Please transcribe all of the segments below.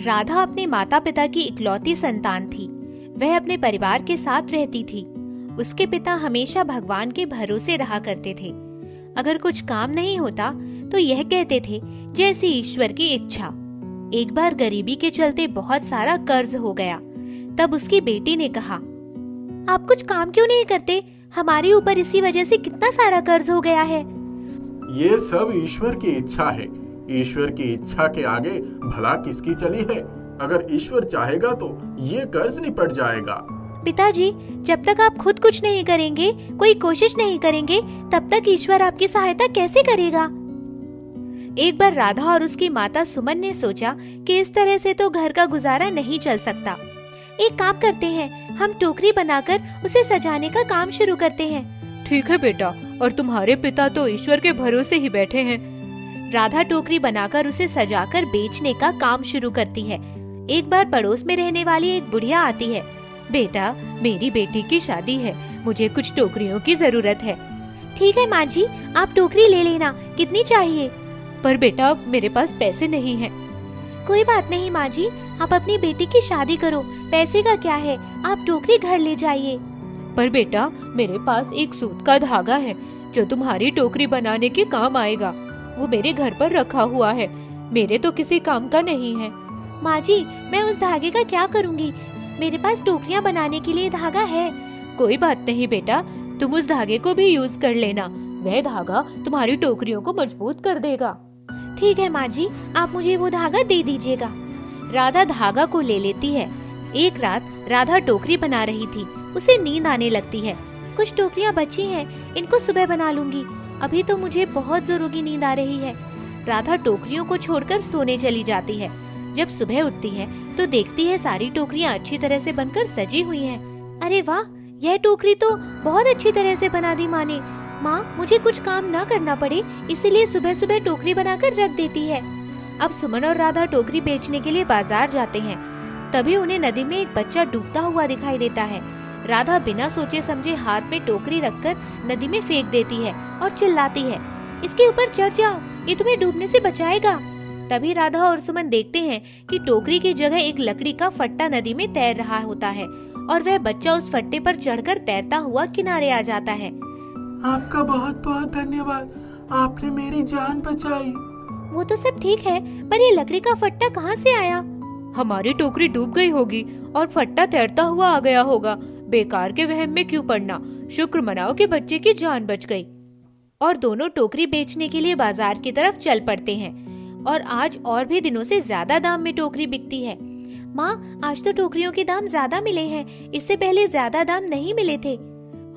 राधा अपने माता पिता की इकलौती संतान थी। वह अपने परिवार के साथ रहती थी। उसके पिता हमेशा भगवान के भरोसे रहा करते थे। अगर कुछ काम नहीं होता तो यह कहते थे, जैसी ईश्वर की इच्छा। एक बार गरीबी के चलते बहुत सारा कर्ज हो गया। तब उसकी बेटी ने कहा, आप कुछ काम क्यों नहीं करते? हमारे ऊपर इसी वजह से कितना सारा कर्ज हो गया है। ये सब ईश्वर की इच्छा है। ईश्वर की इच्छा के आगे भला किसकी चली है? अगर ईश्वर चाहेगा तो ये कर्ज निपट जाएगा। पिताजी, जब तक आप खुद कुछ नहीं करेंगे, कोई कोशिश नहीं करेंगे, तब तक ईश्वर आपकी सहायता कैसे करेगा? एक बार राधा और उसकी माता सुमन ने सोचा कि इस तरह से तो घर का गुजारा नहीं चल सकता। एक काम करते हैं, हम टोकरी बनाकर उसे सजाने का काम शुरू करते हैं। ठीक है बेटा, और तुम्हारे पिता तो ईश्वर के भरोसे ही बैठे हैं। राधा टोकरी बनाकर उसे सजाकर बेचने का काम शुरू करती है। एक बार पड़ोस में रहने वाली एक बुढ़िया आती है। बेटा, मेरी बेटी की शादी है, मुझे कुछ टोकरियों की जरूरत है। ठीक है माँ जी, आप टोकरी ले लेना। कितनी चाहिए? पर बेटा, मेरे पास पैसे नहीं हैं। कोई बात नहीं माँ जी, आप अपनी बेटी की शादी करो, पैसे का क्या है, आप टोकरी घर ले जाइए। पर बेटा, मेरे पास एक सूत का धागा है जो तुम्हारी टोकरी बनाने के काम आएगा। वो मेरे घर पर रखा हुआ है, मेरे तो किसी काम का नहीं है। माँ जी, मैं उस धागे का क्या करूँगी? मेरे पास टोकरियाँ बनाने के लिए धागा है। कोई बात नहीं बेटा, तुम उस धागे को भी यूज कर लेना। वह धागा तुम्हारी टोकरियों को मजबूत कर देगा। ठीक है माँ जी, आप मुझे वो धागा दे दीजिएगा। राधा धागा को ले लेती है। एक रात राधा टोकरी बना रही थी। उसे नींद आने लगती है। कुछ टोकरियाँ बची हैं, इनको सुबह बना लूंगी। अभी तो मुझे बहुत जोरों की नींद आ रही है। राधा टोकरियों को छोड़कर सोने चली जाती है। जब सुबह उठती है तो देखती है सारी टोकरियाँ अच्छी तरह से बनकर सजी हुई हैं। अरे वाह, यह टोकरी तो बहुत अच्छी तरह से बना दी माँ ने। माँ मुझे कुछ काम न करना पड़े, इसीलिए सुबह सुबह टोकरी बनाकर रख देती है। अब सुमन और राधा टोकरी बेचने के लिए बाजार जाते हैं। तभी उन्हें नदी में एक बच्चा डूबता हुआ दिखाई देता है। राधा बिना सोचे समझे हाथ में टोकरी रखकर नदी में फेंक देती है और चिल्लाती है, इसके ऊपर चढ़ जाओ, ये तुम्हें डूबने से बचाएगा। तभी राधा और सुमन देखते हैं कि टोकरी की जगह एक लकड़ी का फट्टा नदी में तैर रहा होता है और वह बच्चा उस फट्टे पर चढ़कर तैरता हुआ किनारे आ जाता है। आपका बहुत बहुत धन्यवाद, आपने मेरी जान बचाई। वो तो सब ठीक है, पर ये लकड़ी का फट्टा कहाँ से आया? हमारी टोकरी डूब गई होगी और फट्टा तैरता हुआ आ गया होगा। बेकार के वहम में क्यों पड़ना, शुक्र मनाओ कि बच्चे की जान बच गई। और दोनों टोकरी बेचने के लिए बाजार की तरफ चल पड़ते हैं। और आज और भी दिनों से ज्यादा दाम में टोकरी बिकती है। माँ, आज तो टोकरियों के दाम ज्यादा मिले हैं, इससे पहले ज्यादा दाम नहीं मिले थे।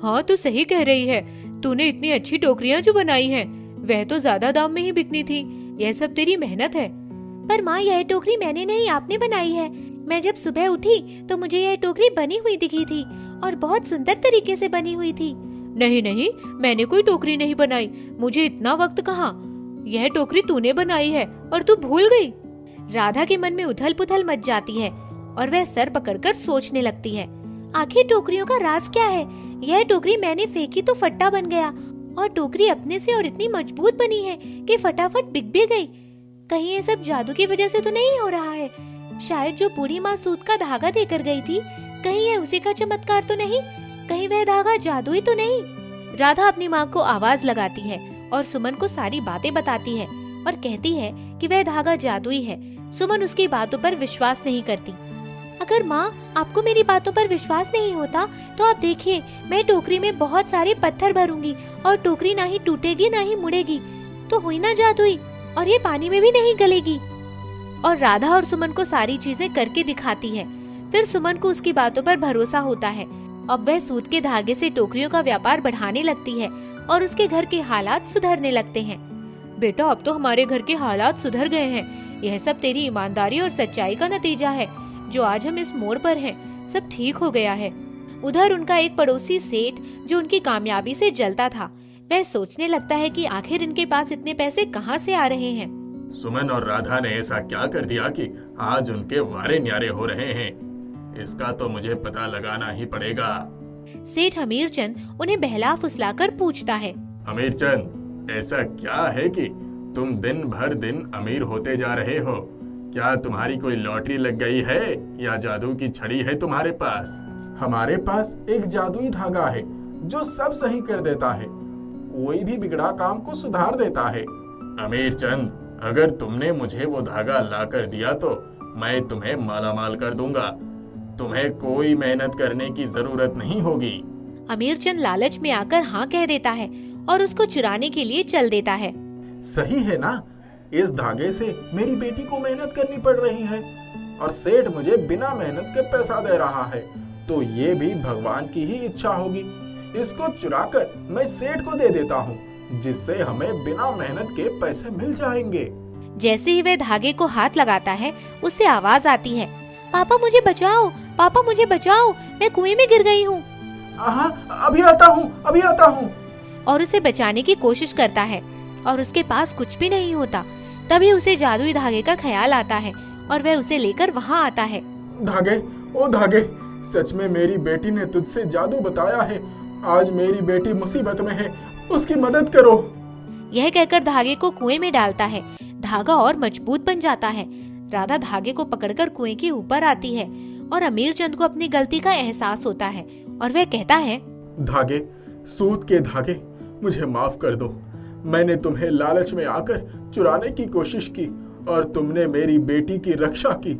हाँ, तू सही कह रही है। तूने इतनी अच्छी टोकरियाँ जो बनाई हैं, वह तो ज्यादा दाम में ही बिकनी थी। यह सब तेरी मेहनत है। पर माँ, यह टोकरी मैंने नहीं, आपने बनाई है। मैं जब सुबह उठी तो मुझे यह टोकरी बनी हुई दिखी थी और बहुत सुंदर तरीके से बनी हुई थी। नहीं नहीं, मैंने कोई टोकरी नहीं बनाई। मुझे इतना वक्त कहाँ। यह टोकरी तूने बनाई है और तू भूल गई। राधा के मन में उथल पुथल मच जाती है और वह सर पकड़कर सोचने लगती है, आखिर टोकरियों का राज क्या है? यह टोकरी मैंने फेंकी तो फट्टा बन गया और टोकरी अपने से और इतनी मजबूत बनी है कि फटाफट बिक भी गई। कहीं ये सब जादू की वजह से तो नहीं हो रहा है? शायद जो बूढ़ी माँ सूत का धागा देकर गई थी, कहीं यह उसी का चमत्कार तो नहीं? कहीं वह धागा जादुई तो नहीं? राधा अपनी माँ को आवाज लगाती है और सुमन को सारी बातें बताती है और कहती है कि वह धागा जादुई है। सुमन उसकी बातों पर विश्वास नहीं करती। अगर माँ, आपको मेरी बातों पर विश्वास नहीं होता तो आप देखिए, मैं टोकरी में बहुत सारे पत्थर भरूंगी और टोकरी ना ही टूटेगी ना ही मुड़ेगी, तो हुई ना जादुई, और ये पानी में भी नहीं गलेगी। और राधा और सुमन को सारी चीजें करके दिखाती है। फिर सुमन को उसकी बातों पर भरोसा होता है। अब वह सूत के धागे से टोकरियों का व्यापार बढ़ाने लगती है और उसके घर के हालात सुधरने लगते हैं। बेटा, अब तो हमारे घर के हालात सुधर गए हैं। यह सब तेरी ईमानदारी और सच्चाई का नतीजा है। जो आज हम इस मोड़ पर हैं, सब ठीक हो गया है। उधर उनका एक पड़ोसी सेठ, जो उनकी कामयाबी से जलता था, वह सोचने लगता है कि आखिर इनके पास इतने पैसे कहाँ से आ रहे हैं। सुमन और राधा ने ऐसा क्या कर दिया कि आज उनके वारे न्यारे हो रहे हैं? इसका तो मुझे पता लगाना ही पड़ेगा। सेठ हमीरचंद उन्हें बहला फुसलाकर पूछता है, हमीरचंद, ऐसा क्या है कि तुम दिन भर दिन अमीर होते जा रहे हो? क्या तुम्हारी कोई लॉटरी लग गई है या जादू की छड़ी है तुम्हारे पास? हमारे पास एक जादुई धागा है जो सब सही कर देता है, कोई भी बिगड़ा काम को सुधार देता है। अमीर चंद, अगर तुमने मुझे वो धागा ला कर दिया तो मैं तुम्हें मालामाल कर दूंगा। तुम्हें कोई मेहनत करने की जरूरत नहीं होगी। अमीर चंद लालच में आकर हाँ कह देता है और उसको चुराने के लिए चल देता है। सही है ना? इस धागे से मेरी बेटी को मेहनत करनी पड़ रही है और सेठ मुझे बिना मेहनत के पैसा दे रहा है, तो ये भी भगवान की ही इच्छा होगी। इसको चुराकर मैं सेठ को दे देता हूँ, जिससे हमें बिना मेहनत के पैसे मिल जाएंगे। जैसे ही वह धागे को हाथ लगाता है, उससे आवाज आती है, पापा मुझे बचाओ, पापा मुझे बचाओ, मैं कुएं में गिर गई हूँ। अभी आता हूँ, अभी आता हूँ। और उसे बचाने की कोशिश करता है और उसके पास कुछ भी नहीं होता। तभी उसे जादुई धागे का ख्याल आता है और वह उसे लेकर वहाँ आता है। धागे, ओ धागे, सच में मेरी बेटी ने तुझसे जादू बताया है। आज मेरी बेटी मुसीबत में है, उसकी मदद करो। यह कहकर धागे को कुएं में डालता है। धागा और मजबूत बन जाता है। राधा धागे को पकड़कर कुएं के ऊपर आती है और अमीर चंद को अपनी गलती का एहसास होता है और वह कहता है, धागे, सूत के धागे, मुझे माफ कर दो। मैंने तुम्हें लालच में आकर चुराने की कोशिश की और तुमने मेरी बेटी की रक्षा की।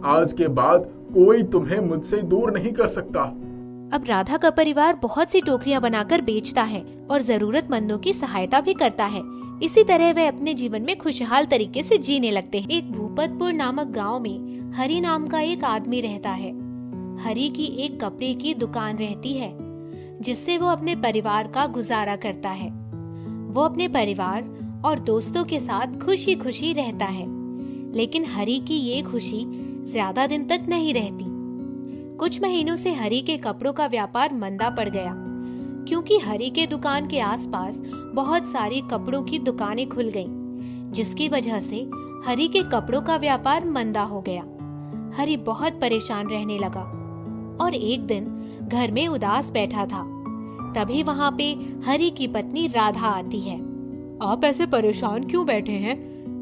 आज के बाद कोई तुम्हें मुझसे दूर नहीं कर सकता। अब राधा का परिवार बहुत सी टोकरियां बनाकर बेचता है और जरूरतमंदों की सहायता भी करता है। इसी तरह वे अपने जीवन में खुशहाल तरीके से जीने लगते हैं। एक भूपतपुर नामक गांव में हरि नाम का एक आदमी रहता है। हरि की एक कपड़े की दुकान रहती है, जिससे वो अपने परिवार का गुजारा करता है। वो अपने परिवार और दोस्तों के साथ खुशी खुशी रहता है, लेकिन हरि की ये खुशी ज्यादा दिन तक नहीं रहती। कुछ महीनों से हरि के कपड़ों का व्यापार मंदा पड़ गया, क्योंकि हरि के दुकान के आसपास बहुत सारी कपड़ों की दुकानें खुल गईं, जिसकी वजह से हरि के कपड़ों का व्यापार मंदा हो गया। हरि बहुत परेशान रहने लगा और एक दिन घर में उदास बैठा था। तभी वहाँ पे हरि की पत्नी राधा आती है। आप ऐसे परेशान क्यों बैठे हैं?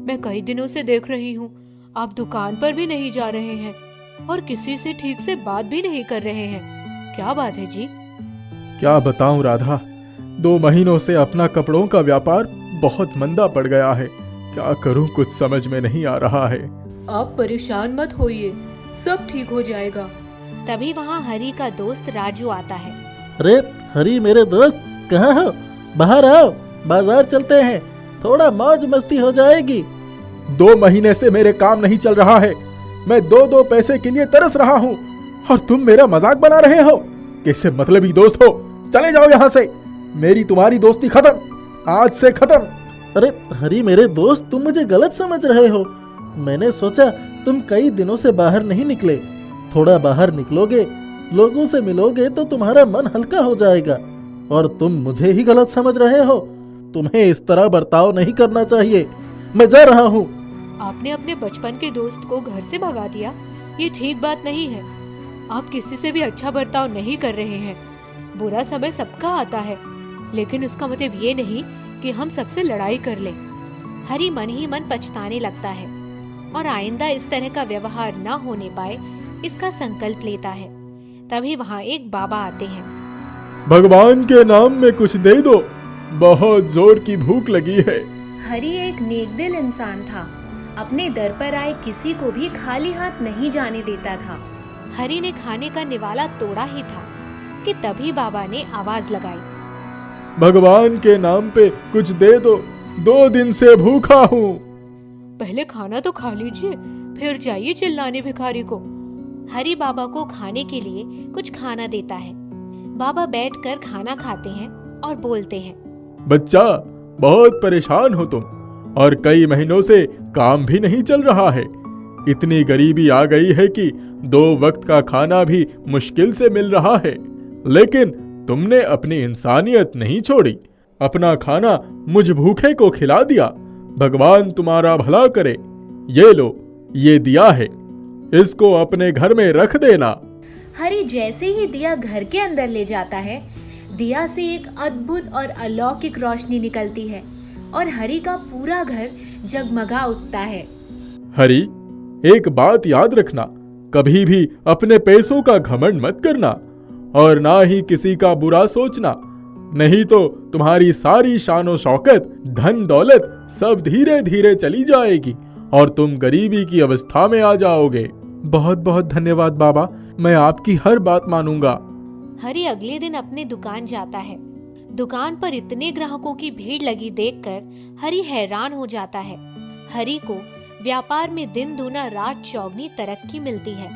मैं कई दिनों से देख रही हूँ, आप दुकान पर भी नहीं जा रहे हैं और किसी से ठीक से बात भी नहीं कर रहे हैं। क्या बात है जी? क्या बताऊं राधा, 2 महीनों से अपना कपड़ों का व्यापार बहुत मंदा पड़ गया है। क्या करूं, कुछ समझ में नहीं आ रहा है। आप परेशान मत होइए, सब ठीक हो जाएगा। तभी वहाँ हरि का दोस्त राजू आता है। अरे हरी मेरे दोस्त, कहाँ हो? बाहर आओ, बाजार चलते हैं, थोड़ा मौज मस्ती हो जाएगी। 2 महीने से मेरे काम नहीं चल रहा है। मैं 2 पैसे के लिए तरस रहा हूँ और तुम मेरा मजाक बना रहे हो। कैसे मतलबी दोस्त हो? चले जाओ यहाँ से। मेरी तुम्हारी दोस्ती खत्म, आज से खत्म। अरे हरी मेरे दोस्त, तुम मुझे गलत समझ रहे हो। मैंने सोचा तुम कई दिनों से बाहर नहीं निकले, थोड़ा बाहर निकलोगे, लोगों से मिलोगे तो तुम्हारा मन हल्का हो जाएगा। और तुम मुझे ही गलत समझ रहे हो। तुम्हें इस तरह बर्ताव नहीं करना चाहिए। मैं जा रहा हूँ। आपने अपने बचपन के दोस्त को घर से भगा दिया, ये ठीक बात नहीं है। आप किसी से भी अच्छा बर्ताव नहीं कर रहे हैं। बुरा समय सबका आता है, लेकिन इसका मतलब ये नहीं कि हम सबसे लड़ाई कर लें। हरि मन ही मन पछताने लगता है और आइंदा इस तरह का व्यवहार न होने पाए इसका संकल्प लेता है। तभी वहाँ एक बाबा आते हैं। भगवान के नाम में कुछ दे दो, बहुत जोर की भूख लगी है। हरि एक नेकदिल इंसान था, अपने दर पर आए किसी को भी खाली हाथ नहीं जाने देता था। हरि ने खाने का निवाला तोड़ा ही था कि तभी बाबा ने आवाज लगाई, भगवान के नाम पे कुछ दे दो, 2 दिन से भूखा हूँ। पहले खाना तो खा लीजिए, फिर जाइए चिल्लाने भिखारी को। हरि बाबा को खाने के लिए कुछ खाना देता है। बाबा बैठकर खाना खाते हैं और बोलते हैं, बच्चा, बहुत परेशान हो तुम और कई महीनों से काम भी नहीं चल रहा है। इतनी गरीबी आ गई है कि 2 वक्त का खाना भी मुश्किल से मिल रहा है, लेकिन तुमने अपनी इंसानियत नहीं छोड़ी। अपना खाना मुझ भूखे को खिला दिया। भगवान तुम्हारा भला करे। ये लो, ये दिया है, इसको अपने घर में रख देना। हरि जैसे ही दिया घर के अंदर ले जाता है, दिया से एक अद्भुत और अलौकिक रोशनी निकलती है और हरि का पूरा घर जगमगा उठता है। हरि, एक बात याद रखना, कभी भी अपने पैसों का घमंड मत करना और ना ही किसी का बुरा सोचना, नहीं तो तुम्हारी सारी शान और शौकत, धन दौलत सब धीरे धीरे चली जाएगी और तुम गरीबी की अवस्था में आ जाओगे। बहुत बहुत धन्यवाद बाबा, मैं आपकी हर बात मानूंगा। हरि अगले दिन अपने दुकान जाता है। दुकान पर इतने ग्राहकों की भीड़ लगी देखकर हरि हैरान हो जाता है। हरि को व्यापार में दिन दूना रात चौगनी तरक्की मिलती है।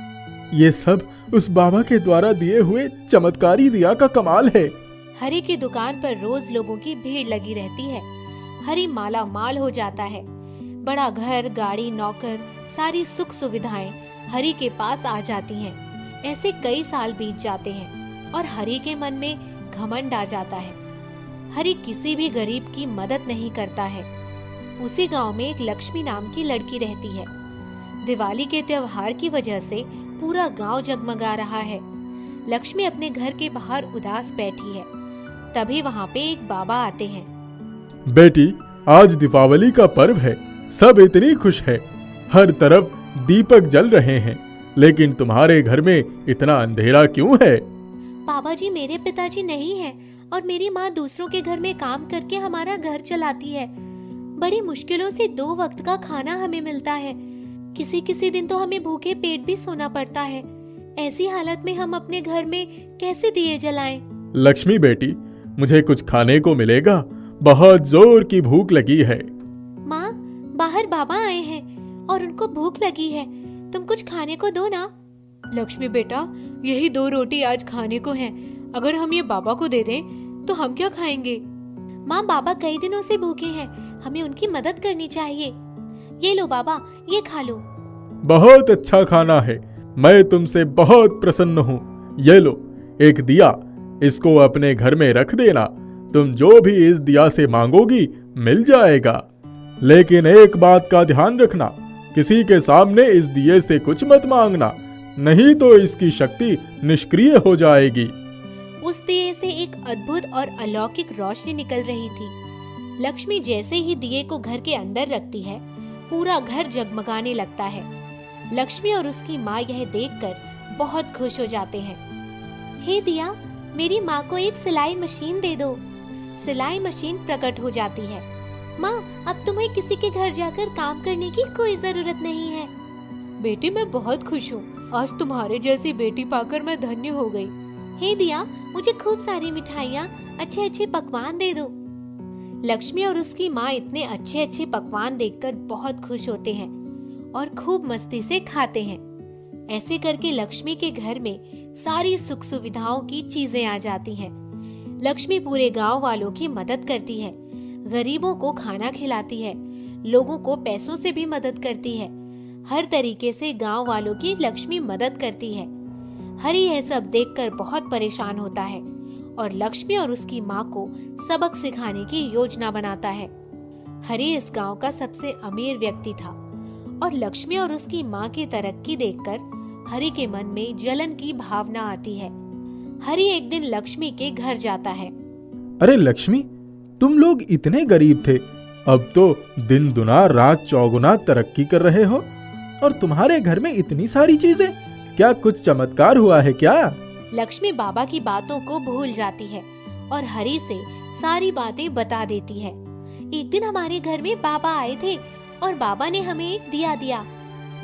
ये सब उस बाबा के द्वारा दिए हुए चमत्कारी दिया का कमाल है। हरि की दुकान पर रोज लोगों की भीड़ लगी रहती है। हरि माला माल हो जाता है। बड़ा घर, गाड़ी, नौकर, सारी सुख सुविधाएं हरि के पास आ जाती हैं। ऐसे कई साल बीत जाते हैं और हरि के मन में घमंड आ जाता है। हरि किसी भी गरीब की मदद नहीं करता है। उसी गांव में एक लक्ष्मी नाम की लड़की रहती है। दिवाली के त्योहार की वजह से पूरा गांव जगमगा रहा है। लक्ष्मी अपने घर के बाहर उदास बैठी है। तभी वहाँ पे एक बाबा आते हैं। बेटी, आज दीपावली का पर्व है, सब इतनी खुश है, हर तरफ दीपक जल रहे हैं, लेकिन तुम्हारे घर में इतना अंधेरा क्यों है? बाबा जी, मेरे पिताजी नहीं है और मेरी माँ दूसरों के घर में काम करके हमारा घर चलाती है। बड़ी मुश्किलों से 2 वक्त का खाना हमें मिलता है। किसी किसी दिन तो हमें भूखे पेट भी सोना पड़ता है। ऐसी हालत में हम अपने घर में कैसे दिए जलाएं? लक्ष्मी बेटी, मुझे कुछ खाने को मिलेगा, बहुत जोर की भूख लगी है। माँ, बाहर बाबा आए हैं और उनको भूख लगी है, तुम कुछ खाने को दो ना। लक्ष्मी बेटा, यही 2 रोटी आज खाने को हैं। अगर हम ये बाबा को दे दें तो हम क्या खाएंगे? माँ, बाबा कई दिनों से भूखे हैं, हमें उनकी मदद करनी चाहिए। ये लो बाबा, ये खा लो। बहुत अच्छा खाना है, मैं तुमसे बहुत प्रसन्न हूँ। ये लो एक दिया, इसको अपने घर में रख देना। तुम जो भी इस दिया से मांगोगी मिल जाएगा, लेकिन एक बात का ध्यान रखना, किसी के सामने इस दिए से कुछ मत मांगना, नहीं तो इसकी शक्ति निष्क्रिय हो जाएगी। उस दिए से एक अद्भुत और अलौकिक रोशनी निकल रही थी। लक्ष्मी जैसे ही दिए को घर के अंदर रखती है, पूरा घर जगमगाने लगता है। लक्ष्मी और उसकी माँ यह देखकर बहुत खुश हो जाते हैं। हे दिया, मेरी माँ को एक सिलाई मशीन दे दो। सिलाई मशीन प्रकट हो जाती है। माँ, अब तुम्हें किसी के घर जाकर काम करने की कोई जरूरत नहीं है। बेटी, मैं बहुत खुश हूँ, आज तुम्हारे जैसी बेटी पाकर मैं धन्य हो गई। हे दिया, मुझे खूब सारी मिठाइयाँ, अच्छे अच्छे पकवान दे दो। लक्ष्मी और उसकी माँ इतने अच्छे अच्छे पकवान देखकर बहुत खुश होते हैं और खूब मस्ती से खाते हैं। ऐसे करके लक्ष्मी के घर में सारी सुख सुविधाओं की चीजें आ जाती हैं। लक्ष्मी पूरे गांव वालों की मदद करती है, गरीबों को खाना खिलाती है, लोगों को पैसों से भी मदद करती है। हर तरीके से गांव वालों की लक्ष्मी मदद करती है। हरि यह सब देखकर बहुत परेशान होता है और लक्ष्मी और उसकी माँ को सबक सिखाने की योजना बनाता है। हरि इस गांव का सबसे अमीर व्यक्ति था और लक्ष्मी और उसकी माँ की तरक्की देखकर हरि के मन में जलन की भावना आती है। हरि एक दिन लक्ष्मी के घर जाता है। अरे लक्ष्मी, तुम लोग इतने गरीब थे, अब तो दिन दुना रात चौगुना तरक्की कर रहे हो और तुम्हारे घर में इतनी सारी चीजें, क्या कुछ चमत्कार हुआ है क्या? लक्ष्मी बाबा की बातों को भूल जाती है और हरि से सारी बातें बता देती है। एक दिन हमारे घर में बाबा आए थे और बाबा ने हमें एक दिया दिया।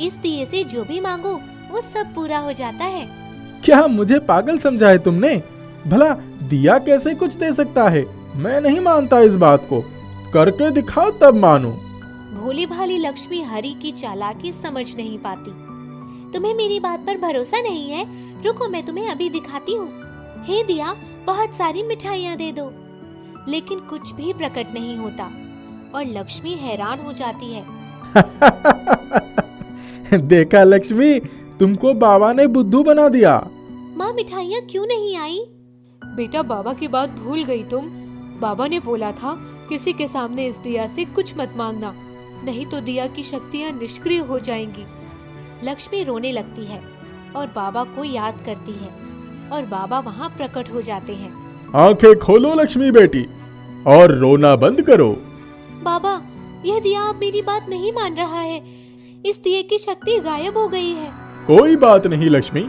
इस दिए से जो भी मांगो वो सब पूरा हो जाता है। क्या मुझे पागल समझा है तुमने? भला दिया कैसे कुछ दे सकता है? मैं नहीं मानता इस बात को, करके दिखाओ तब मानूं। भोली भाली लक्ष्मी हरि की चालाकी समझ नहीं पाती। तुम्हें मेरी बात पर भरोसा नहीं है? रुको, मैं तुम्हें अभी दिखाती हूँ। हे दिया, बहुत सारी मिठाइयाँ दे दो। लेकिन कुछ भी प्रकट नहीं होता और लक्ष्मी हैरान हो जाती है। देखा लक्ष्मी, तुमको बाबा ने बुद्धू बना दिया। माँ, मिठाइयाँ क्यों नहीं आई? बेटा, बाबा की बात भूल गई तुम। बाबा ने बोला था किसी के सामने इस दिया से कुछ मत मांगना, नहीं तो दिया की शक्तियाँ निष्क्रिय हो जाएंगी। लक्ष्मी रोने लगती है और बाबा को याद करती है और बाबा वहाँ प्रकट हो जाते हैं। आंखें खोलो लक्ष्मी बेटी और रोना बंद करो। बाबा, यह दिया अब मेरी बात नहीं मान रहा है। इस दिए की शक्ति गायब हो गई है। कोई बात नहीं लक्ष्मी,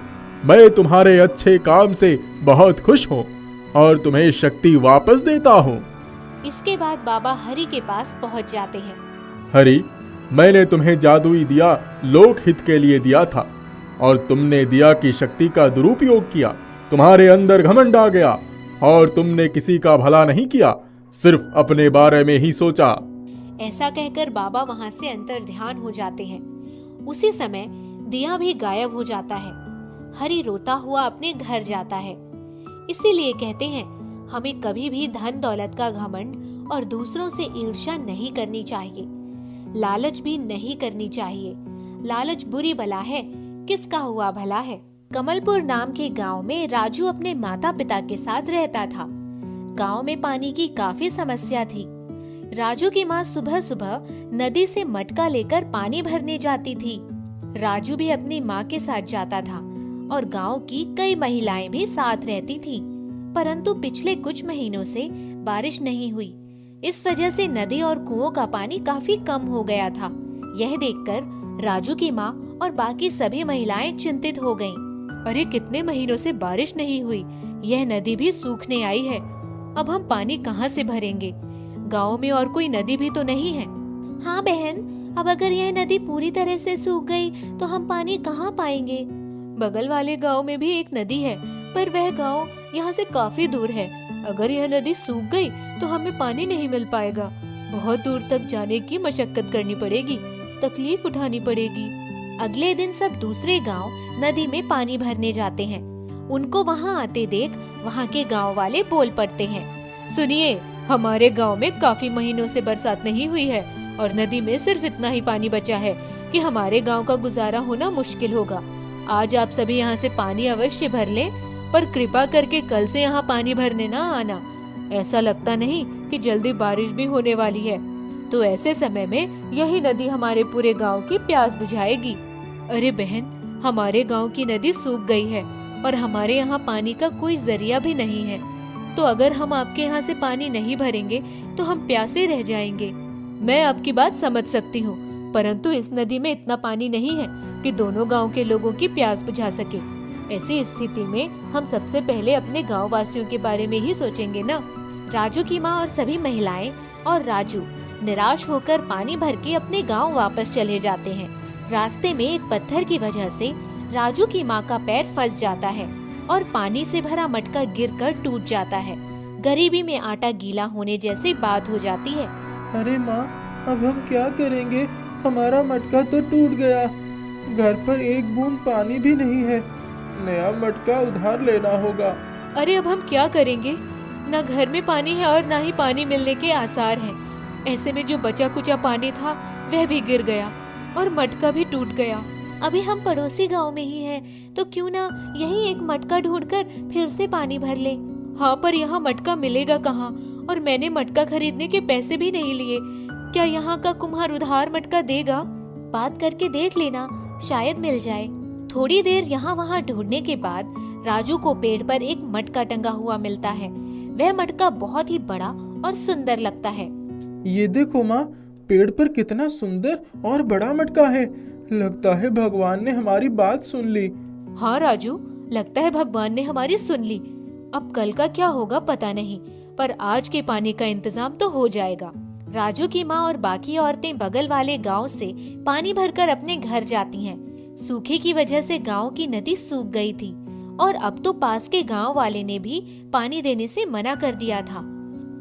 मैं तुम्हारे अच्छे काम से बहुत खुश हूँ और तुम्हें शक्ति वापस देता हूँ। इसके बाद बाबा हरि के पास पहुंच जाते हैं। हरि, मैंने तुम्हें जादुई दिया लोकहित के लिए दिया था और तुमने दिया की शक्ति का दुरुपयोग किया। तुम्हारे अंदर घमंड आ गया और तुमने किसी का भला नहीं किया, सिर्फ अपने बारे में ही सोचा। ऐसा कहकर बाबा वहां से अंतर ध्यान हो जाते हैं। उसी समय दिया भी गायब हो जाता है। हरि रोता हुआ अपने घर जाता है। इसीलिए कहते हैं, हमें कभी भी धन दौलत का घमंड और दूसरों से ईर्ष्या नहीं करनी चाहिए। लालच भी नहीं करनी चाहिए। लालच बुरी बला है, किसका हुआ भला है। कमलपुर नाम के गांव में राजू अपने माता पिता के साथ रहता था। गांव में पानी की काफी समस्या थी। राजू की माँ सुबह सुबह नदी से मटका लेकर पानी भरने जाती थी। राजू भी अपनी माँ के साथ जाता था और गांव की कई महिलाएं भी साथ रहती थी। परंतु पिछले कुछ महीनों से बारिश नहीं हुई। इस वजह से नदी और कुओं का पानी काफी कम हो गया था। यह देखकर राजू की माँ और बाकी सभी महिलाएं चिंतित हो गईं। अरे कितने महीनों से बारिश नहीं हुई, यह नदी भी सूखने आई है। अब हम पानी कहाँ से भरेंगे? गांव में और कोई नदी भी तो नहीं है। हाँ बहन, अब अगर यह नदी पूरी तरह से सूख गई तो हम पानी कहाँ पाएंगे? बगल वाले गांव में भी एक नदी है, पर वह गांव यहाँ से काफी दूर है। अगर यह नदी सूख गई तो हमें पानी नहीं मिल पाएगा। बहुत दूर तक जाने की मशक्कत करनी पड़ेगी, तकलीफ उठानी पड़ेगी। अगले दिन सब दूसरे गांव नदी में पानी भरने जाते हैं। उनको वहां आते देख वहां के गांव वाले बोल पड़ते हैं, सुनिए, हमारे गांव में काफी महीनों से बरसात नहीं हुई है और नदी में सिर्फ इतना ही पानी बचा है कि हमारे गांव का गुजारा होना मुश्किल होगा। आज आप सभी यहाँ से पानी अवश्य भर लें, पर कृपा करके कल से यहाँ पानी भरने ना आना। ऐसा लगता नहीं कि जल्दी बारिश भी होने वाली है, तो ऐसे समय में यही नदी हमारे पूरे गांव की प्यास बुझाएगी। अरे बहन, हमारे गांव की नदी सूख गई है और हमारे यहाँ पानी का कोई जरिया भी नहीं है। तो अगर हम आपके यहाँ से पानी नहीं भरेंगे तो हम प्यासे रह जाएंगे। मैं आपकी बात समझ सकती हूँ, परंतु इस नदी में इतना पानी नहीं है कि दोनों गांव के लोगों की प्यास बुझा सके। ऐसी स्थिति में हम सबसे पहले अपने गांव वासियों के बारे में ही सोचेंगे ना। राजू की माँ और सभी महिलाएं और राजू निराश होकर पानी भर के अपने गांव वापस चले जाते हैं। रास्ते में एक पत्थर की वजह से राजू की माँ का पैर फंस जाता है और पानी से भरा मटका गिरकर टूट जाता है। गरीबी में आटा गीला होने जैसी बात हो जाती है। अरे माँ, अब हम क्या करेंगे? हमारा मटका तो टूट गया। घर पर एक बूंद पानी भी नहीं है। नया मटका उधार लेना होगा। अरे अब हम क्या करेंगे? न घर में पानी है और न ही पानी मिलने के आसार हैं। ऐसे में जो बचा कुचा पानी था वह भी गिर गया और मटका भी टूट गया। अभी हम पड़ोसी गांव में ही हैं, तो क्यों ना यही एक मटका ढूंढकर फिर से पानी भर ले। हाँ, पर यहाँ मटका मिलेगा कहाँ? और मैंने मटका खरीदने के पैसे भी नहीं लिए। क्या यहाँ का कुम्हार उधार मटका देगा? बात करके देख लेना, शायद मिल जाए। थोड़ी देर यहाँ वहाँ ढूंढने के बाद राजू को पेड़ पर एक मटका टंगा हुआ मिलता है। वह मटका बहुत ही बड़ा और सुंदर लगता है। ये देखो माँ, पेड़ पर कितना सुंदर और बड़ा मटका है। लगता है भगवान ने हमारी बात सुन ली। हाँ राजू, लगता है भगवान ने हमारी सुन ली। अब कल का क्या होगा पता नहीं, पर आज के पानी का इंतजाम तो हो जाएगा। राजू की माँ और बाकी औरतें बगल वाले गांव से पानी भरकर अपने घर जाती हैं। सूखे की वजह से गांव की नदी सूख गई थी और अब तो पास के गांव वाले ने भी पानी देने से मना कर दिया था।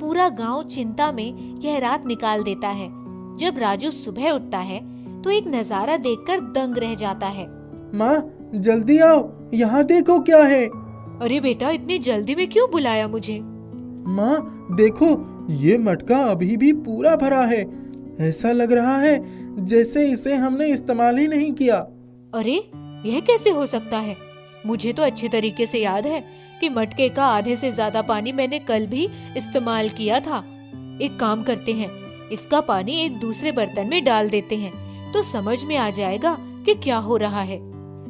पूरा गांव चिंता में यह रात निकाल देता है। जब राजू सुबह उठता है तो एक नजारा देखकर दंग रह जाता है। माँ, जल्दी आओ, यहाँ देखो क्या है। अरे बेटा, इतनी जल्दी में क्यों बुलाया मुझे? माँ देखो, ये मटका अभी भी पूरा भरा है। ऐसा लग रहा है जैसे इसे हमने इस्तेमाल ही नहीं किया। अरे यह कैसे हो सकता है? मुझे तो अच्छे तरीके से याद है कि मटके का आधे से ज्यादा पानी मैंने कल भी इस्तेमाल किया था। एक काम करते हैं, इसका पानी एक दूसरे बर्तन में डाल देते हैं तो समझ में आ जाएगा कि क्या हो रहा है।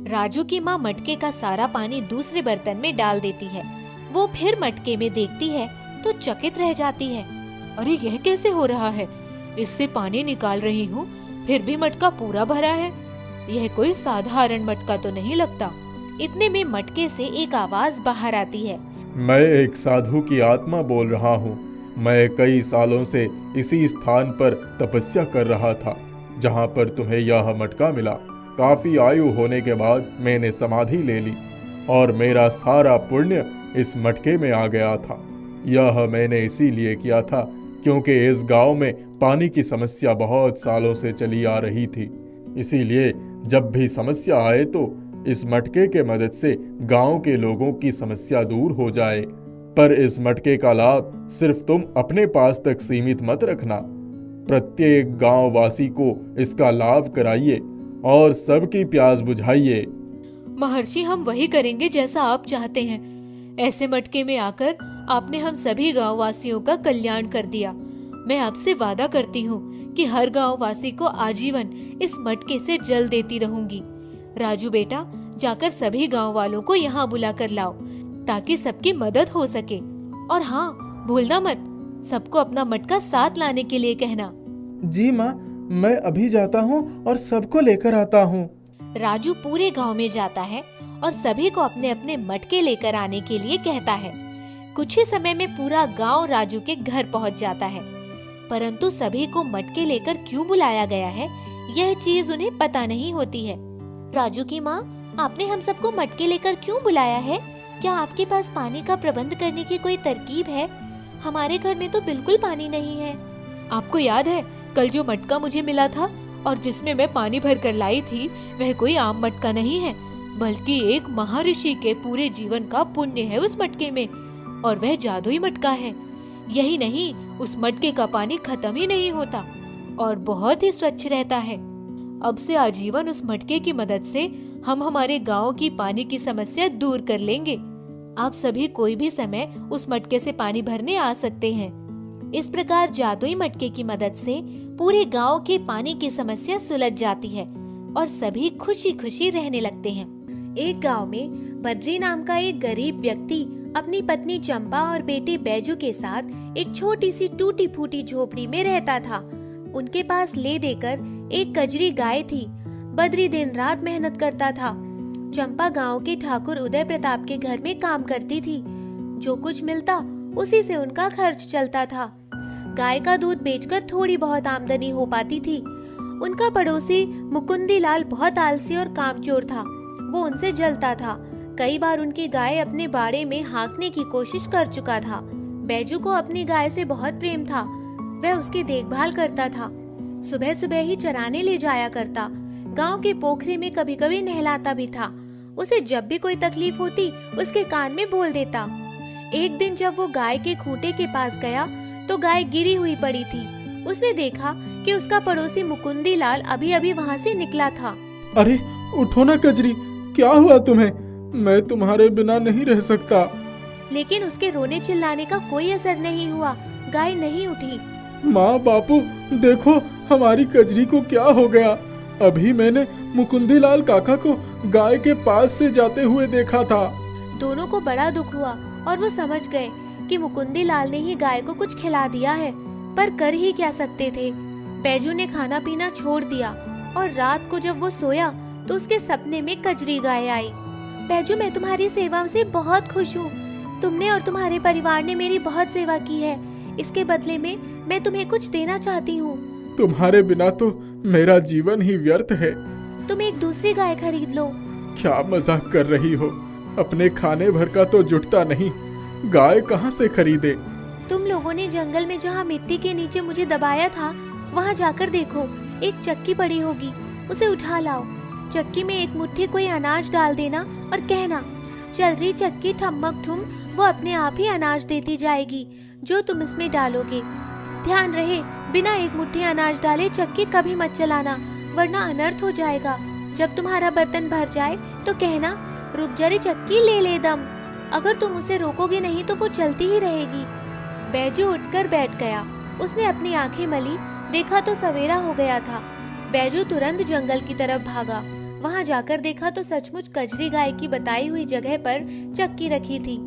राजू की माँ मटके का सारा पानी दूसरे बर्तन में डाल देती है। वो फिर मटके में देखती है तो चकित रह जाती है। अरे यह कैसे हो रहा है? इससे पानी निकाल रही हूँ, फिर भी मटका पूरा भरा है। यह कोई साधारण मटका तो नहीं लगता। इतने में मटके से एक आवाज बाहर आती है। मैं एक साधु की आत्मा बोल रहा हूँ। मैं कई सालों से इसी स्थान पर तपस्या कर रहा था जहाँ पर तुम्हें यह मटका मिला। काफी आयु होने के बाद मैंने समाधि ले ली और मेरा सारा पुण्य इस मटके में आ गया था। यह मैंने इसीलिए किया था क्योंकि इस गांव में पानी की समस्या बहुत सालों से चली आ रही थी। इसीलिए जब भी समस्या आए तो इस मटके के मदद से गांव के लोगों की समस्या दूर हो जाए। पर इस मटके का लाभ सिर्फ तुम अपने पास तक सीमित मत रखना। प्रत्येक गांव वासी को इसका लाभ कराइए और सबकी प्यास बुझाइए। महर्षि, हम वही करेंगे जैसा आप चाहते हैं। ऐसे मटके में आकर आपने हम सभी गांव वासियों का कल्याण कर दिया। मैं आपसे वादा करती हूँ कि हर गांव वासी को आजीवन इस मटके से जल देती रहूंगी। राजू बेटा, जाकर सभी गांव वालों को यहाँ बुला कर लाओ ताकि सबकी मदद हो सके। और हाँ, भूलना मत, सबको अपना मटका साथ लाने के लिए कहना। जी माँ, मैं अभी जाता हूँ और सबको लेकर आता हूँ। राजू पूरे गांव में जाता है और सभी को अपने अपने मटके लेकर आने के लिए कहता है। कुछ ही समय में पूरा गांव राजू के घर पहुंच जाता है, परंतु सभी को मटके लेकर क्यों बुलाया गया है यह चीज उन्हें पता नहीं होती है। राजू की माँ, आपने हम सबको मटके लेकर क्यों बुलाया है? क्या आपके पास पानी का प्रबंध करने की कोई तरकीब है? हमारे घर में तो बिल्कुल पानी नहीं है। आपको याद है कल जो मटका मुझे मिला था और जिसमें मैं पानी भर कर लाई थी, वह कोई आम मटका नहीं है, बल्कि एक महर्षि के पूरे जीवन का पुण्य है उस मटके में, और वह जादुई मटका है। यही नहीं, उस मटके का पानी खत्म ही नहीं होता और बहुत ही स्वच्छ रहता है। अब से आजीवन उस मटके की मदद से हम हमारे गांव की पानी की समस्या दूर कर लेंगे। आप सभी कोई भी समय उस मटके से पानी भरने आ सकते हैं। इस प्रकार जादुई मटके की मदद से पूरे गांव के पानी की समस्या सुलझ जाती है और सभी खुशी खुशी रहने लगते हैं। एक गांव में बद्री नाम का एक गरीब व्यक्ति अपनी पत्नी चंपा और बेटे बैजू के साथ एक छोटी सी टूटी फूटी झोपड़ी में रहता था। उनके पास ले देकर एक कजरी गाय थी। बद्री दिन रात मेहनत करता था। चंपा गांव के ठाकुर उदय प्रताप के घर में काम करती थी। जो कुछ मिलता उसी से उनका खर्च चलता था। गाय का दूध बेचकर थोड़ी बहुत आमदनी हो पाती थी। उनका पड़ोसी मुकुंदी लाल बहुत आलसी और कामचोर था। वो उनसे जलता था। कई बार उनकी गाय अपने बाड़े में हाँकने की कोशिश कर चुका था। बैजू को अपनी गाय से बहुत प्रेम था। वह उसकी देखभाल करता था। सुबह सुबह ही चराने ले जाया करता। गांव के पोखरे में कभी कभी नहलाता भी था। उसे जब भी कोई तकलीफ होती उसके कान में बोल देता। एक दिन जब वो गाय के खूंटे के पास गया तो गाय गिरी हुई पड़ी थी। उसने देखा कि उसका पड़ोसी मुकुंदी लाल अभी अभी वहाँ से निकला था। अरे उठो ना कजरी, क्या हुआ तुम्हें? मैं तुम्हारे बिना नहीं रह सकता। लेकिन उसके रोने चिल्लाने का कोई असर नहीं हुआ। गाय नहीं उठी। माँ बापू, देखो हमारी कजरी को क्या हो गया। अभी मैंने मुकुंदी लाल काका को गाय के पास से जाते हुए देखा था। दोनों को बड़ा दुख हुआ और वो समझ गए कि मुकुंदी लाल ने ही गाय को कुछ खिला दिया है, पर कर ही क्या सकते थे। बैजू ने खाना पीना छोड़ दिया और रात को जब वो सोया तो उसके सपने में कजरी गाय आई। बैजू, मैं तुम्हारी सेवा से बहुत खुश हूँ। तुमने और तुम्हारे परिवार ने मेरी बहुत सेवा की है। इसके बदले में मैं तुम्हें कुछ देना चाहती हूँ। तुम्हारे बिना तो मेरा जीवन ही व्यर्थ है। तुम एक दूसरी गाय खरीद लो। क्या मजाक कर रही हो? अपने खाने भर का तो जुटता नहीं, गाय कहाँ से खरीदे? तुम लोगों ने जंगल में जहाँ मिट्टी के नीचे मुझे दबाया था वहाँ जाकर देखो, एक चक्की पड़ी होगी, उसे उठा लाओ। चक्की में एक मुट्ठी कोई अनाज डाल देना और कहना, चल रही चक्की ठमक ठुम, वो अपने आप ही अनाज देती जाएगी जो तुम इसमें डालोगे। ध्यान रहे, बिना एक मुट्ठी अनाज डाले चक्की कभी मत चलाना, वरना अनर्थ हो जाएगा। जब तुम्हारा बर्तन भर जाए तो कहना, रुक जा रे चक्की, ले ले दम। अगर तुम उसे रोकोगे नहीं तो वो चलती ही रहेगी। बैजू उठकर बैठ गया। उसने अपनी आंखें मली, देखा तो सवेरा हो गया था। बैजू तुरंत जंगल की तरफ भागा। वहां जाकर देखा तो सचमुच कजरी गाय की बताई हुई जगह पर चक्की रखी थी।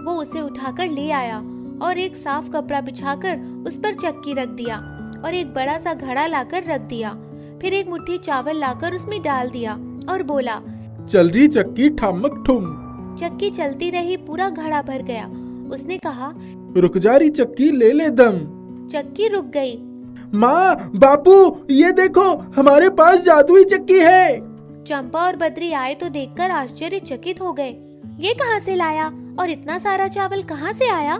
वो उसे उठाकर ले आया और एक साफ कपड़ा बिछाकर उस पर चक्की रख दिया और एक बड़ा सा घड़ा लाकर रख दिया। फिर एक मुट्ठी चावल लाकर उसमें डाल दिया और बोला। चल रही चक्की ठमक ठुम। चक्की चलती रही, पूरा घड़ा भर गया। उसने कहा, रुक जा रही चक्की, ले ले दम। चक्की रुक गई। माँ, बापू, ये देखो, हमारे पास जादुई चक्की है। चंपा और बद्री आए तो देखकर आश्चर्यचकित हो गए। ये कहाँ से लाया और इतना सारा चावल कहाँ से आया?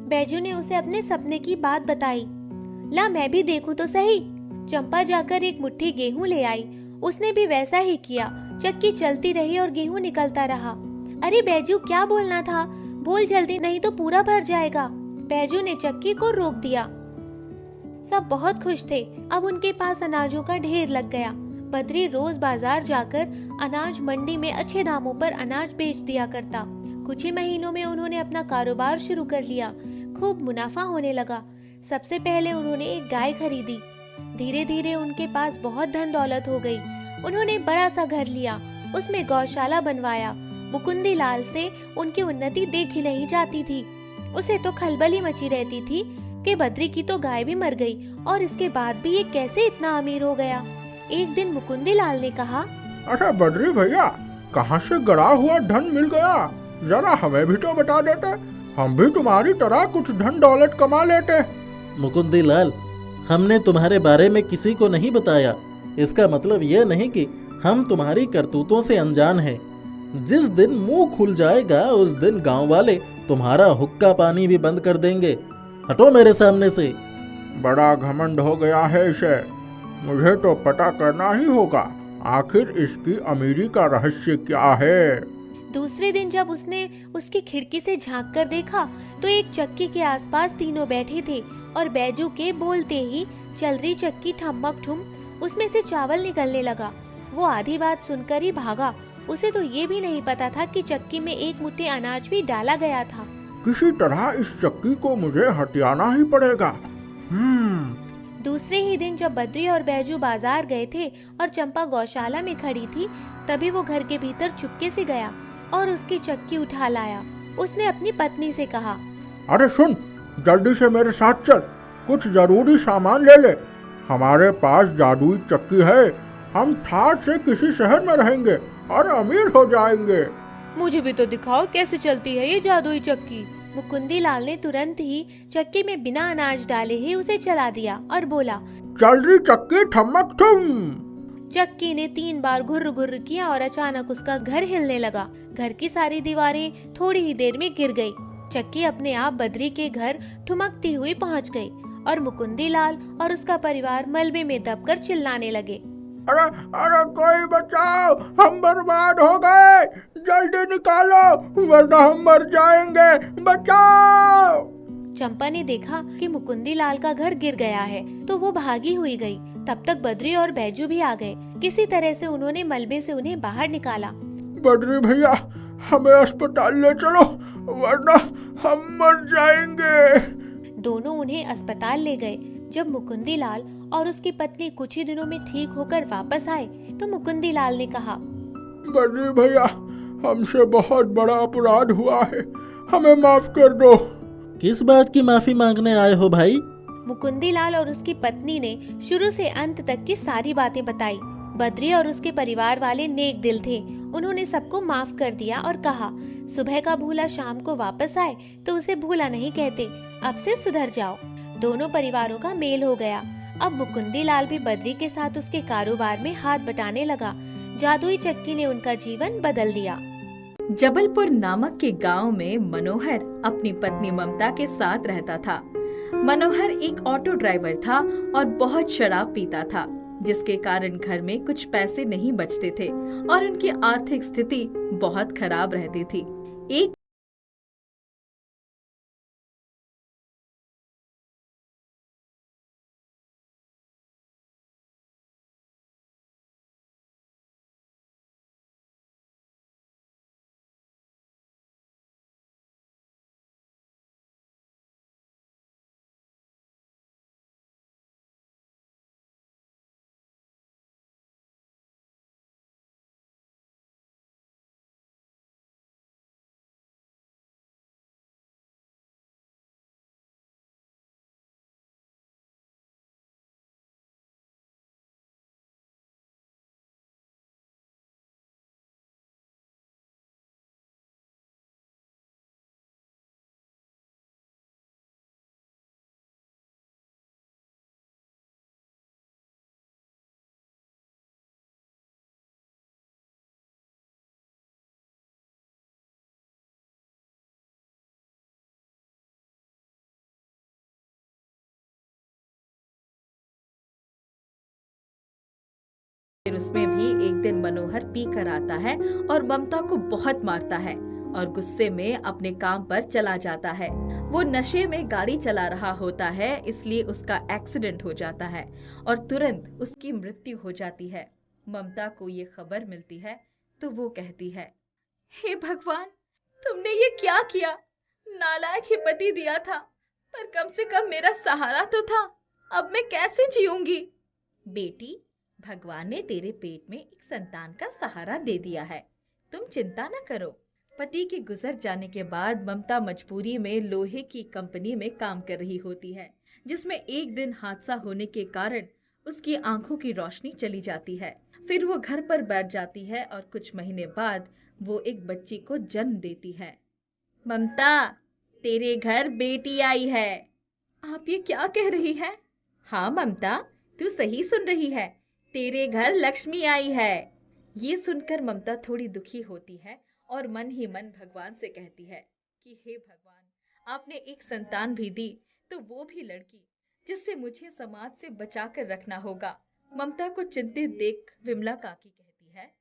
बैजू ने उसे अपने सपने की बात बताई। ला मैं भी देखूं तो सही। चंपा जाकर एक मुट्ठी गेहूं ले आई। उसने भी वैसा ही किया। चक्की चलती रही और गेहूं निकलता रहा। अरे बैजू, क्या बोलना था? बोल जल्दी, नहीं तो पूरा भर जाएगा। बैजू ने चक्की को रोक दिया। सब बहुत खुश थे। अब उनके पास अनाजों का ढेर लग गया। बद्री रोज बाजार जाकर अनाज मंडी में अच्छे दामों पर अनाज बेच दिया करता। कुछ ही महीनों में उन्होंने अपना कारोबार शुरू कर लिया। खूब मुनाफा होने लगा। सबसे पहले उन्होंने एक गाय खरीदी। धीरे धीरे उनके पास बहुत धन दौलत हो गई। उन्होंने बड़ा सा घर लिया, उसमें गौशाला बनवाया। मुकुंदी लाल से उनकी उन्नति देखी नहीं जाती थी। उसे तो खलबली मची रहती थी कि बद्री की तो गाय भी मर गई और इसके बाद भी ये कैसे इतना अमीर हो गया। एक दिन मुकुंदी लाल ने कहा, अच्छा बद्री भैया, कहाँ से गड़ा हुआ धन मिल गया? जरा हमें भी तो बता देते, हम भी तुम्हारी तरह कुछ धन दौलत कमा लेते। मुकुंदी लाल, हमने तुम्हारे बारे में किसी को नहीं बताया। इसका मतलब यह नहीं कि हम तुम्हारी करतूतों से अनजान हैं। जिस दिन मुंह खुल जाएगा उस दिन गांव वाले तुम्हारा हुक्का पानी भी बंद कर देंगे। हटो मेरे सामने से। बड़ा घमंड हो गया है इसे। मुझे तो पता करना ही होगा, आखिर इसकी अमीरी का रहस्य क्या है। दूसरे दिन जब उसने उसकी खिड़की से झांक कर देखा तो एक चक्की के आसपास तीनों बैठे थे और बैजू के बोलते ही चल रही चक्की ठमक ठुम उसमें से चावल निकलने लगा। वो आधी बात सुनकर ही भागा। उसे तो ये भी नहीं पता था कि चक्की में एक मुट्ठी अनाज भी डाला गया था। किसी तरह इस चक्की को मुझे हटियाना ही पड़ेगा। दूसरे ही दिन जब बद्री और बैजू बाजार गए थे और चंपा गौशाला में खड़ी थी, तभी वो घर के भीतर चुपके से गया और उसकी चक्की उठा लाया। उसने अपनी पत्नी से कहा, अरे सुन, जल्दी से मेरे साथ चल, कुछ जरूरी सामान ले ले। हमारे पास जादुई चक्की है। हम ठाठ से किसी शहर में रहेंगे और अमीर हो जाएंगे। मुझे भी तो दिखाओ कैसे चलती है ये जादुई चक्की। मुकुंदी लाल ने तुरंत ही चक्की में बिना अनाज डाले ही उसे चला दिया और बोला, चल रही चक्की ठमक ठुम। चक्की ने 3 बार घुर्र घुर्र किया और अचानक उसका घर हिलने लगा। घर की सारी दीवारें थोड़ी ही देर में गिर गई। चक्की अपने आप बद्री के घर ठुमकती हुई पहुंच गई और मुकुंदी लाल और उसका परिवार मलबे में दबकर चिल्लाने लगे, अरे अरे कोई बचाओ, हम बर्बाद हो गए, जल्दी निकालो वरना हम मर जाएंगे, बचाओ। चंपा ने देखा कि मुकुंदी लाल का घर गिर गया है तो वो भागी हुई गई। तब तक बद्री और बैजू भी आ गए। किसी तरह से उन्होंने मलबे से उन्हें बाहर निकाला। बद्री भैया, हमें अस्पताल ले चलो वरना हम मर जाएंगे। दोनों उन्हें अस्पताल ले गए। जब मुकुंदी लाल और उसकी पत्नी कुछ ही दिनों में ठीक होकर वापस आए तो मुकुंदी लाल ने कहा, बद्री भैया, हमसे बहुत बड़ा अपराध हुआ है, हमें माफ कर दो। किस बात की माफी मांगने आए हो भाई? मुकुंदी लाल और उसकी पत्नी ने शुरू से अंत तक की सारी बातें बताई। बद्री और उसके परिवार वाले नेक दिल थे। उन्होंने सबको माफ कर दिया और कहा, सुबह का भूला शाम को वापस आए तो उसे भूला नहीं कहते, अब से सुधर जाओ। दोनों परिवारों का मेल हो गया। अब मुकुंदी लाल भी बद्री के साथ उसके कारोबार में हाथ बटाने लगा। जादुई चक्की ने उनका जीवन बदल दिया। जबलपुर नामक के गांव में मनोहर अपनी पत्नी ममता के साथ रहता था। मनोहर एक ऑटो ड्राइवर था और बहुत शराब पीता था, जिसके कारण घर में कुछ पैसे नहीं बचते थे और उनकी आर्थिक स्थिति बहुत खराब रहती थी। एक फिर उसमें भी एक दिन मनोहर पी कर आता है और ममता को बहुत मारता है और गुस्से में अपने काम पर चला जाता है। वो नशे में गाड़ी चला रहा होता है, इसलिए उसका एक्सीडेंट हो जाता है और तुरंत उसकी मृत्यु हो जाती है। ममता को ये खबर मिलती है तो वो कहती है, हे भगवान, तुमने ये क्या किया? नालायक ही पति दिया था, पर कम से कम मेरा सहारा तो था। अब मैं कैसे जीऊंगी? बेटी, भगवान ने तेरे पेट में एक संतान का सहारा दे दिया है, तुम चिंता न करो। पति के गुजर जाने के बाद ममता मजबूरी में लोहे की कंपनी में काम कर रही होती है, जिसमें एक दिन हादसा होने के कारण उसकी आंखों की रोशनी चली जाती है। फिर वो घर पर बैठ जाती है और कुछ महीने बाद वो एक बच्ची को जन्म देती है। ममता, तेरे घर बेटी आई है। आप ये क्या कह रही है? हाँ ममता, तू सही सुन रही है, तेरे घर लक्ष्मी आई है। ये सुनकर ममता थोड़ी दुखी होती है और मन ही मन भगवान से कहती है कि हे भगवान, आपने एक संतान भी दी तो वो भी लड़की, जिससे मुझे समाज से बचा कर रखना होगा। ममता को चिंतित देख विमला काकी कहती है,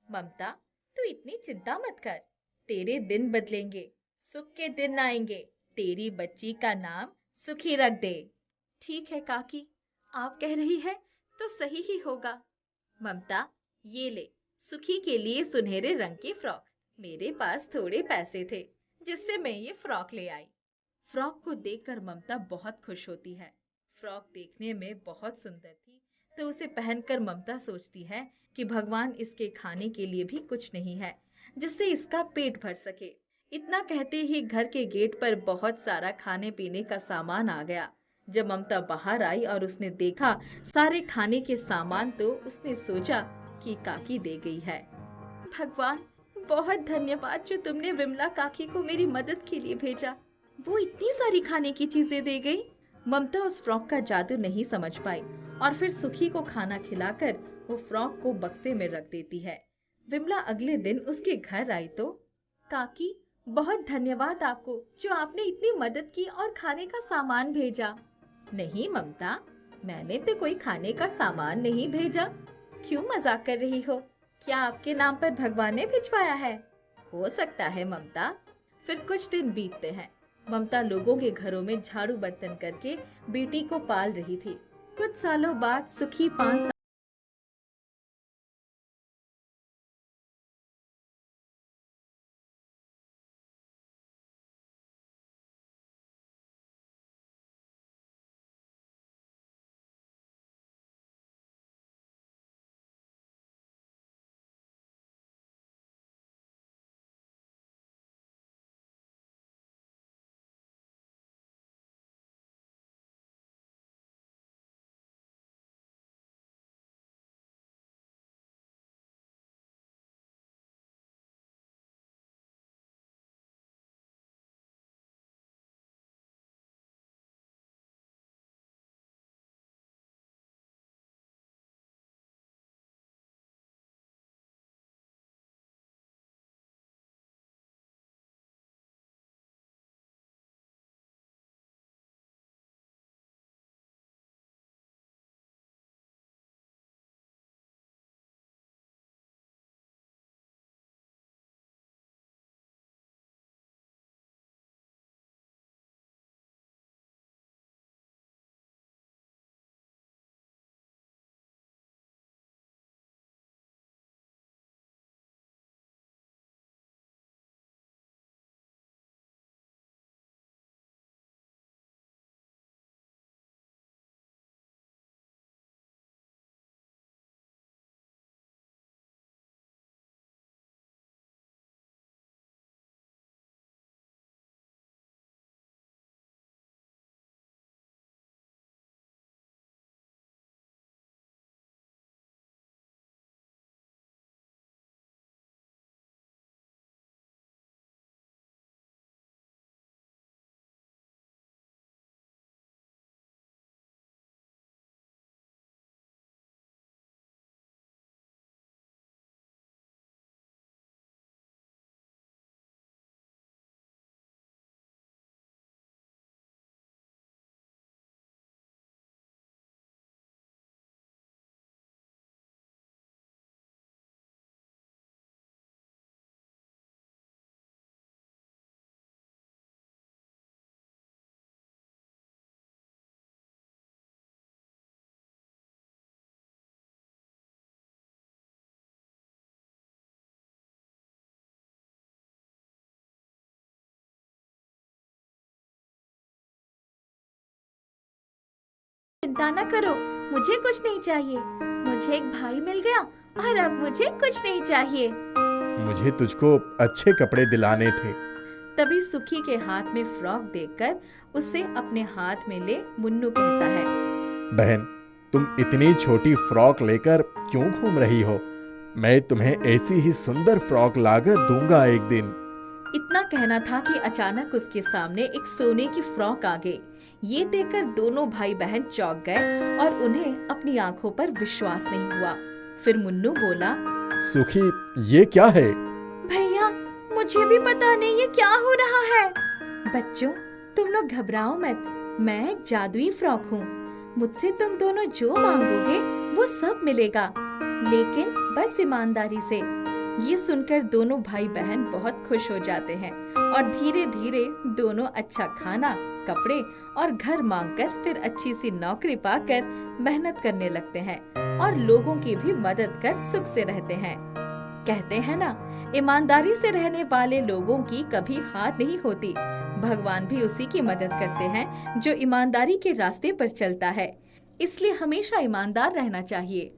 ममता, तू इतनी चिंता मत कर, तेरे दिन बदलेंगे, सुख के दिन आएंगे, तेरी बच्ची का नाम सुखी रख दे। ठीक है काकी, आप कह रही है तो सही ही होगा। ममता, ये ले, सुखी के लिए सुनहरे रंग की फ्रॉक। मेरे पास थोड़े पैसे थे, जिससे मैं ये फ्रॉक ले आई। फ्रॉक को देखकर ममता बहुत खुश होती है। फ्रॉक देखने में बहुत सुंदर थी, तो उसे पहनकर ममता सोचती है कि भगवान इसके खाने के लिए भी कुछ नहीं है, जिससे इसका पेट भर सके। इतना कहते ही घर के गेट पर बहुत सारा खाने पीने का सामान आ गया। जब ममता बाहर आई और उसने देखा सारे खाने के सामान, तो उसने सोचा कि काकी दे गई है। भगवान, बहुत धन्यवाद जो तुमने विमला काकी को मेरी मदद के लिए भेजा। वो इतनी सारी खाने की चीजें दे गई। ममता उस फ्रॉक का जादू नहीं समझ पाई और फिर सुखी को खाना खिलाकर वो फ्रॉक को बक्से में रख देती है। विमला अगले दिन उसके घर आई तो, काकी, बहुत धन्यवाद आपको जो आपने इतनी मदद की और खाने का सामान भेजा। नहीं ममता, मैंने तो कोई खाने का सामान नहीं भेजा। क्यों मजाक कर रही हो? क्या आपके नाम पर भगवान ने भिजवाया है? हो सकता है ममता। फिर कुछ दिन बीतते हैं। ममता लोगों के घरों में झाड़ू बर्तन करके बेटी को पाल रही थी। कुछ सालों बाद सुखी 5 चिंता न करो, मुझे कुछ नहीं चाहिए। मुझे एक भाई मिल गया और अब मुझे कुछ नहीं चाहिए। मुझे तुझको अच्छे कपड़े दिलाने थे। तभी सुखी के हाथ में फ्रॉक देखकर उसे अपने हाथ में ले मुन्नू कहता है, बहन, तुम इतनी छोटी फ्रॉक लेकर क्यों घूम रही हो? मैं तुम्हें ऐसी ही सुंदर फ्रॉक लाकर दूंगा एक दिन। इतना कहना था कि अचानक उसके सामने एक सोने की फ्रॉक आ गई। ये देखकर दोनों भाई बहन चौंक गए और उन्हें अपनी आंखों पर विश्वास नहीं हुआ। फिर मुन्नू बोला, सुखी, ये क्या है? भैया, मुझे भी पता नहीं ये क्या हो रहा है। बच्चों, तुम लोग घबराओ मत, मैं एक जादुई फ्रॉक हूँ। मुझसे तुम दोनों जो मांगोगे वो सब मिलेगा, लेकिन बस ईमानदारी से। ये सुनकर दोनों भाई बहन बहुत खुश हो जाते हैं और धीरे धीरे दोनों अच्छा खाना, कपड़े और घर मांगकर फिर अच्छी सी नौकरी पाकर मेहनत करने लगते हैं और लोगों की भी मदद कर सुख से रहते हैं। कहते हैं ना, ईमानदारी से रहने वाले लोगों की कभी हार नहीं होती। भगवान भी उसी की मदद करते हैं जो ईमानदारी के रास्ते पर चलता है। इसलिए हमेशा ईमानदार रहना चाहिए।